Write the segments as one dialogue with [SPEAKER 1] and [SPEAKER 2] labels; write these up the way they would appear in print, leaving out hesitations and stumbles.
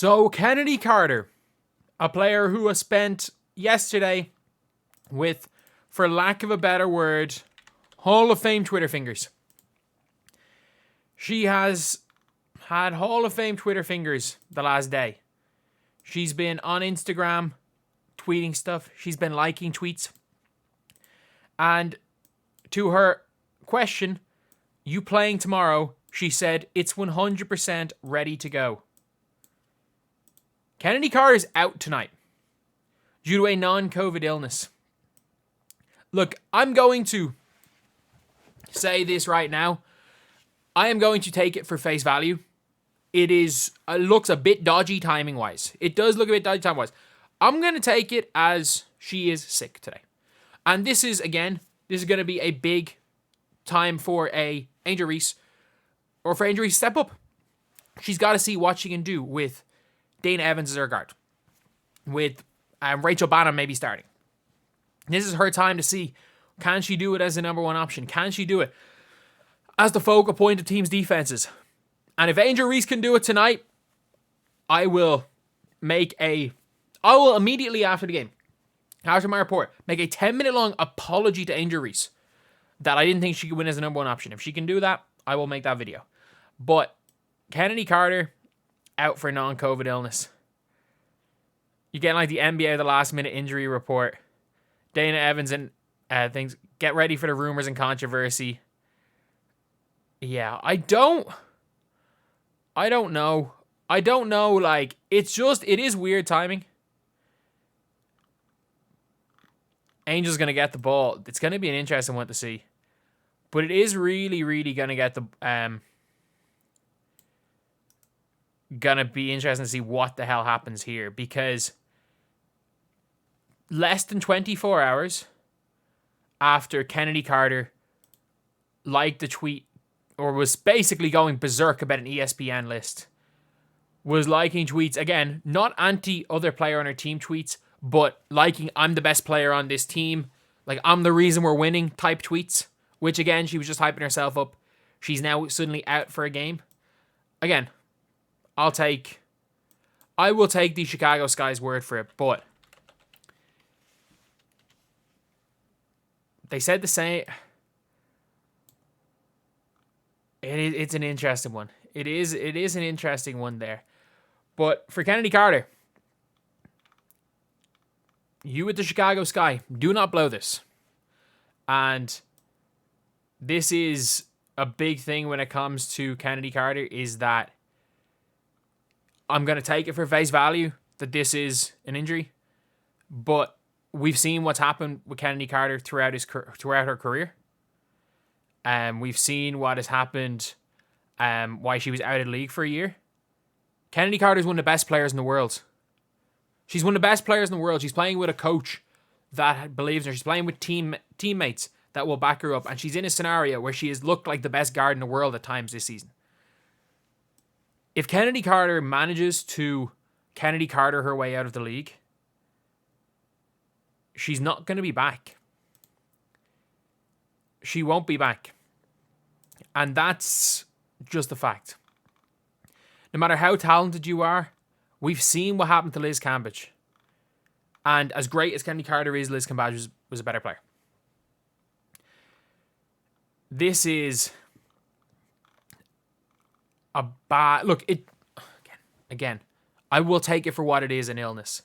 [SPEAKER 1] So, Chennedy Carter, a player who has spent yesterday with, for lack of a better word, Hall of Fame Twitter fingers. She has had Hall of Fame Twitter fingers the last day. She's been on Instagram tweeting stuff. She's been liking tweets. And to her question, you playing tomorrow? She said, it's 100% ready to go. Chennedy Carter is out tonight due to a non-COVID illness. Look, I'm going to say this right now. I am going to take it for face value. It looks a bit dodgy timing-wise. It does look a bit dodgy timing-wise. I'm going to take it as she is sick today. And this is going to be a big time for Angel Reese, or for Angel Reese to step up. She's got to see what she can do with Dana Evans as her guard, with Rachel Bannon maybe starting. This is her time to see, can she do it as the number one option? Can she do it as the focal point of teams' defenses? And if Angel Reese can do it tonight, I will immediately after the game, after my report, make a 10-minute long apology to Angel Reese that I didn't think she could win as the number one option. If she can do that, I will make that video. But Chennedy Carter, out for non-COVID illness. You get like the NBA the last minute injury report. Dana Evans and things. Get ready for the rumors and controversy. Yeah, I don't know. Like, it is weird timing. Angel's going to get the ball. It's going to be an interesting one to see. But it is really, really going to get gonna be interesting to see what the hell happens here, because less than 24 hours after Chennedy Carter liked the tweet, or was basically going berserk about an ESPN list, was liking tweets, again, not anti-other player on her team tweets, but liking, I'm the best player on this team, like, I'm the reason we're winning type tweets, which, again, she was just hyping herself up. She's now suddenly out for a game. Again, I will take the Chicago Sky's word for it, but they said the same. It's an interesting one. It is an interesting one there. But for Chennedy Carter, you with the Chicago Sky, do not blow this. And this is a big thing when it comes to Chennedy Carter, is that I'm going to take it for face value that this is an injury. But we've seen what's happened with Chennedy Carter throughout her career. We've seen what has happened, why she was out of the league for a year. Chennedy Carter is one of the best players in the world. She's one of the best players in the world. She's playing with a coach that believes in her. She's playing with teammates that will back her up. And she's in a scenario where she has looked like the best guard in the world at times this season. If Chennedy Carter manages to Chennedy Carter her way out of the league, she's not going to be back. She won't be back. And that's just a fact. No matter how talented you are, we've seen what happened to Liz Cambage. And as great as Chennedy Carter is, Liz Cambage was a better player. This is a bad... Look, again, I will take it for what it is, an illness.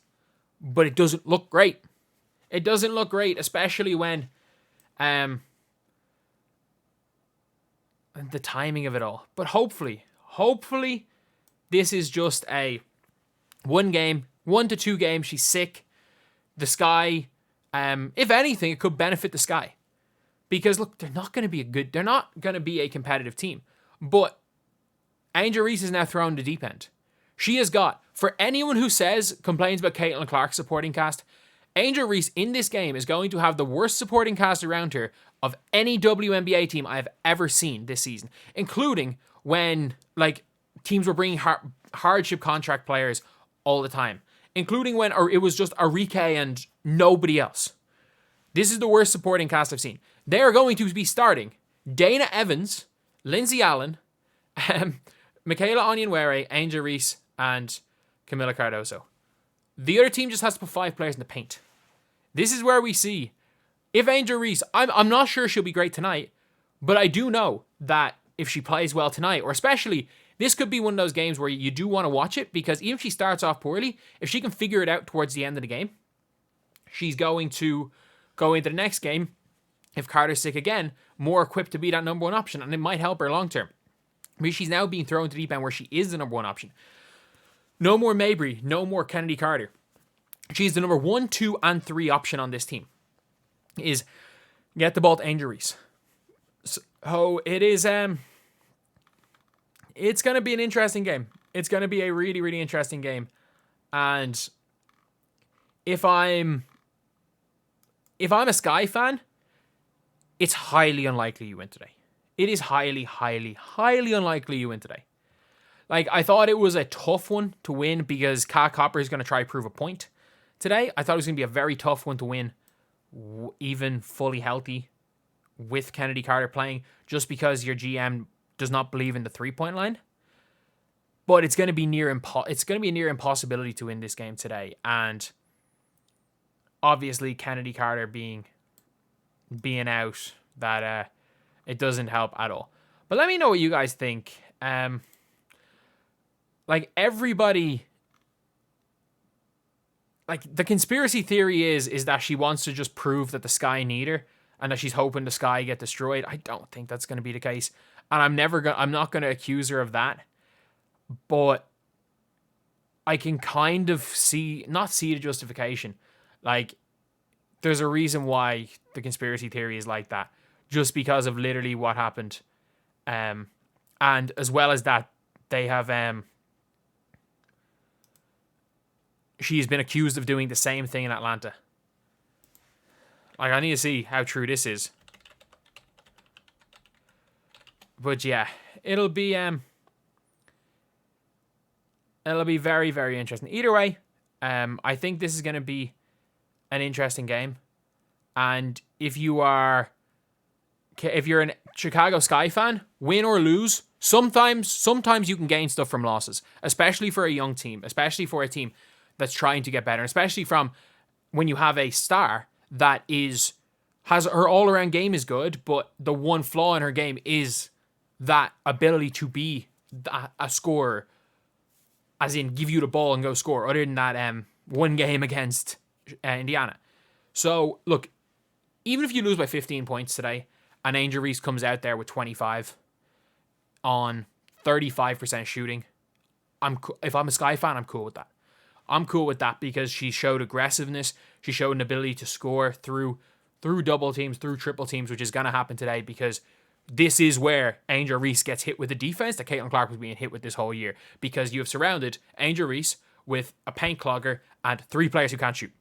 [SPEAKER 1] But it doesn't look great. It doesn't look great, especially when the timing of it all. But hopefully, this is just a 1 to 2 games. She's sick. The Sky, if anything, it could benefit the Sky. Because, look, they're not going to be a competitive team. But Angel Reese is now thrown in the deep end. She has got, for anyone who complains about Caitlin Clark's supporting cast, Angel Reese in this game is going to have the worst supporting cast around her of any WNBA team I've ever seen this season, including when, like, teams were bringing hardship contract players all the time, including when it was just Arike and nobody else. This is the worst supporting cast I've seen. They are going to be starting Dana Evans, Lindsay Allen, Michaela Onyenwere, Angel Reese, and Camila Cardoso. The other team just has to put 5 players in the paint. This is where we see, if Angel Reese, I'm not sure she'll be great tonight, but I do know that if she plays well tonight, or especially, this could be one of those games where you do want to watch it, because even if she starts off poorly, if she can figure it out towards the end of the game, she's going to go into the next game, if Carter's sick again, more equipped to be that number 1 option, and it might help her long term. Because she's now being thrown to the deep end where she is the number 1 option. No more Mabry, no more Kennedy Carter. She's the number 1, 2, and 3 option on this team. Is get the ball to Angel Reese. So it is it's gonna be an interesting game. It's gonna be a really, really interesting game. And if I'm a Sky fan, it's highly unlikely you win today. It is highly, highly, highly unlikely you win today. Like, I thought it was a tough one to win because Kat Copper is going to try to prove a point today. I thought it was going to be a very tough one to win, even fully healthy, with Kennedy Carter playing, just because your GM does not believe in the 3-point line. But it's going to be near impossibility to win this game today. And obviously, Kennedy Carter being out, that it doesn't help at all. But let me know what you guys think. Like, everybody, like, the conspiracy theory is that she wants to just prove that the Sky need her and that she's hoping the Sky get destroyed. I don't think that's going to be the case. And I'm not going to accuse her of that. But I can kind of not see the justification. Like, there's a reason why the conspiracy theory is like that. Just because of literally what happened. And as well as that, they have she's been accused of doing the same thing in Atlanta. Like, I need to see how true this is. But yeah, it'll be very, very interesting. Either way, I think this is going to be an interesting game. And if you're a Chicago Sky fan, win or lose, sometimes you can gain stuff from losses, especially for a young team, especially for a team that's trying to get better, especially from when you have a star that has her all-around game is good, but the one flaw in her game is that ability to be a scorer, as in give you the ball and go score, other than that one game against Indiana. So, look, even if you lose by 15 points today, and Angel Reese comes out there with 25 on 35% shooting, if I'm a Sky fan, I'm cool with that. I'm cool with that because she showed aggressiveness. She showed an ability to score through double teams, through triple teams, which is going to happen today because this is where Angel Reese gets hit with the defense that Caitlin Clark was being hit with this whole year, because you have surrounded Angel Reese with a paint clogger and 3 players who can't shoot.